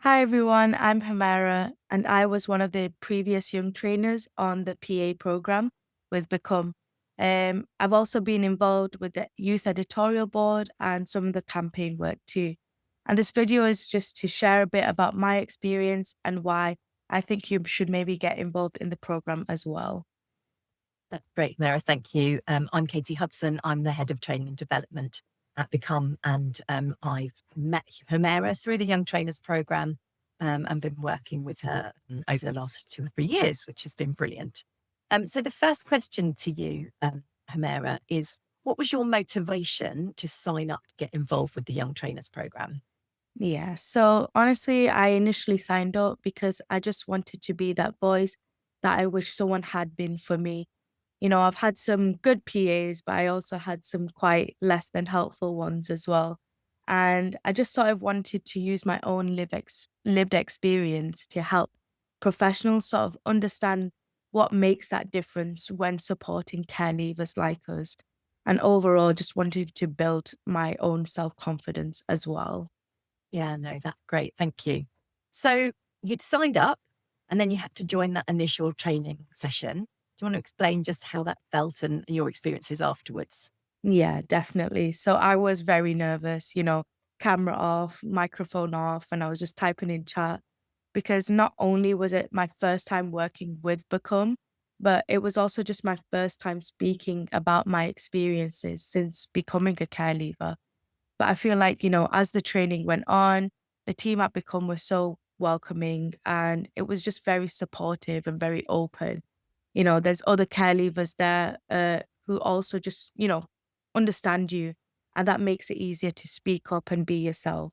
Hi everyone, I'm Humerah, and I was one of the previous young trainers on the PA program with Become. I've also been involved with the youth editorial board and some of the campaign work too. And this video is just to share a bit about my experience and why I think you should maybe get involved in the program as well. That's great, Mara. Thank you. I'm Katy Hudson. I'm the head of training and development at Become, and I've met Humerah through the Young Trainers program and been working with her over the last 2 or 3 years, which has been brilliant. So the first question to you, Humerah, is what was your motivation to sign up to get involved with the Young Trainers program? Yeah, so honestly, I initially signed up because I just wanted to be that voice that I wish someone had been for me. I've had some good PAs, but I also had some quite less than helpful ones as well. And I just sort of wanted to use my own lived experience to help professionals sort of understand what makes that difference when supporting care leavers like us. And overall, just wanted to build my own self confidence as well. Yeah, no, that's great. Thank you. So you'd signed up and then you had to join that initial training session. Do you want to explain just how that felt and your experiences afterwards? Yeah, definitely. So I was very nervous, camera off, microphone off, and I was just typing in chat because not only was it my first time working with Become, but it was also just my first time speaking about my experiences since becoming a care leaver. But I feel like, as the training went on, the team at Become was so welcoming and it was just very supportive and very open. There's other care leavers there who also just, understand you. And that makes it easier to speak up and be yourself.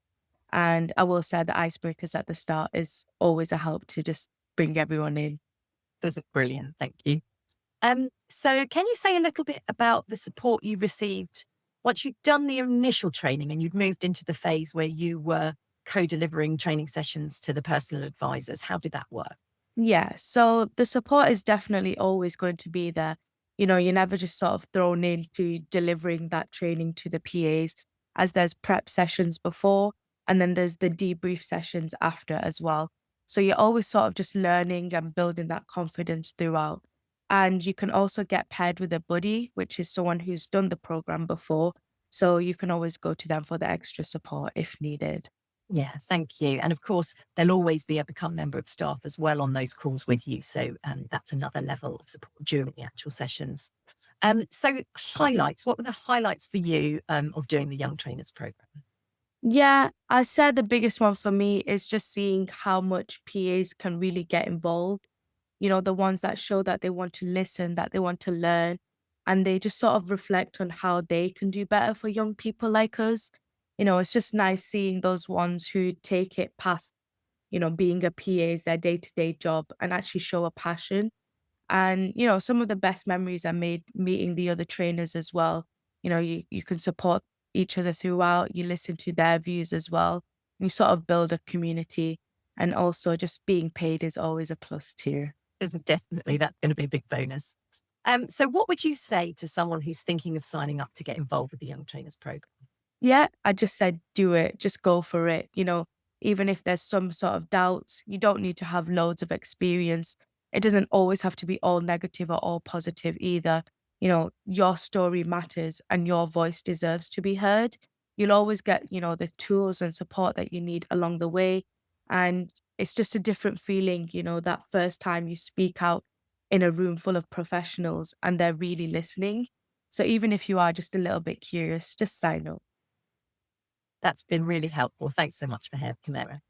And I will say the icebreakers at the start is always a help to just bring everyone in. Those are brilliant. Thank you. So can you say a little bit about the support you received once you'd done the initial training and you'd moved into the phase where you were co-delivering training sessions to the personal advisors? How did that work? Yeah, so the support is definitely always going to be there. You're never just sort of thrown into delivering that training to the PAs, as there's prep sessions before, and then there's the debrief sessions after as well. So you're always sort of just learning and building that confidence throughout. And you can also get paired with a buddy, which is someone who's done the program before. So you can always go to them for the extra support if needed. Yeah, thank you. And of course, there'll always be a become member of staff as well on those calls with you. So that's another level of support during the actual sessions. So highlights, what were the highlights for you of doing the Young Trainers program? Yeah, I said the biggest one for me is just seeing how much PAs can really get involved. The ones that show that they want to listen, that they want to learn, and they just sort of reflect on how they can do better for young people like us. It's just nice seeing those ones who take it past, being a PA is their day to day job and actually show a passion. And, some of the best memories are made meeting the other trainers as well. You can support each other throughout, you listen to their views as well. You sort of build a community. And also just being paid is always a plus too. Definitely, that's going to be a big bonus. So what would you say to someone who's thinking of signing up to get involved with the Young Trainers program? Yeah, I just said do it, just go for it. Even if there's some sort of doubts, you don't need to have loads of experience. It doesn't always have to be all negative or all positive either. Your story matters and your voice deserves to be heard. You'll always get, the tools and support that you need along the way. And it's just a different feeling, that first time you speak out in a room full of professionals and they're really listening. So even if you are just a little bit curious, just sign up. That's been really helpful. Thanks so much for helping, Mara.